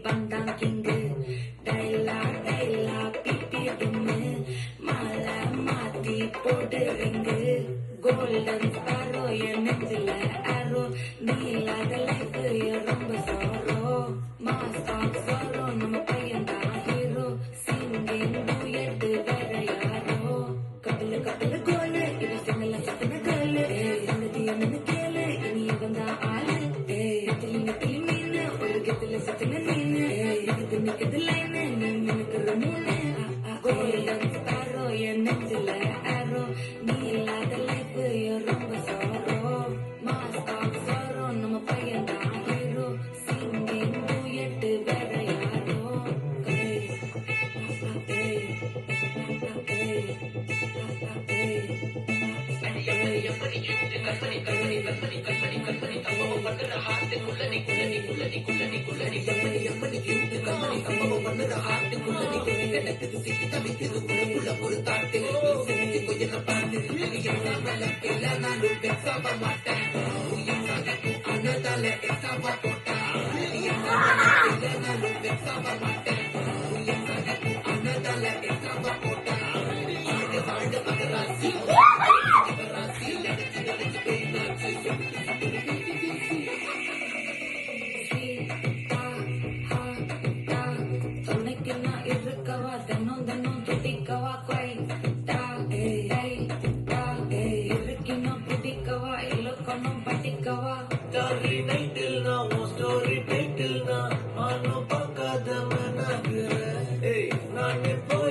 பந்தான் king டைலா டைலா BP தும்மு மாலை மாத்தி போட்டு ரிங்கு கோல்டன் ஸ்பாரோ என் நெஞ்சில ஆரோ நீ இல்லாத லைஃப் ரொம்ப சோரோ மாஸ்டா சோரோ நம்ம பையன் தான் ஹீரோ சிங்கிங் டூயட் வேற யாரோ கப்பலு கப்பலு கோலு இது சிங்கல சத்தன கல்லு சங்கதி என்னன்னு கேளு இனி இவன் தான் ஆளு நெத்திலி நெத்திலி மீனு ஒரு கெத்துல சத்தன மீனு இது நிக்குது லைனு நீ நினைக்கிற மூணு கோல்டன் ஸ்பாரோ என் நெஞ்சில ஆரோ நீ இல்லாத லைஃப் ரொம்ப சோரோ மாஸ்டா சோரோ நம்ம பையன் தான் ஹீரோ சிங்கிங் டூயட் வேற யாரோ துணைக்கு நான் இருக்கவா தினம் தினம் துடிக்கவா கொய்டா இருக்கினும் பிடிக்கவா இலக்கணம் படிக்கவா ஸ்டோரி டைட்டில் நான்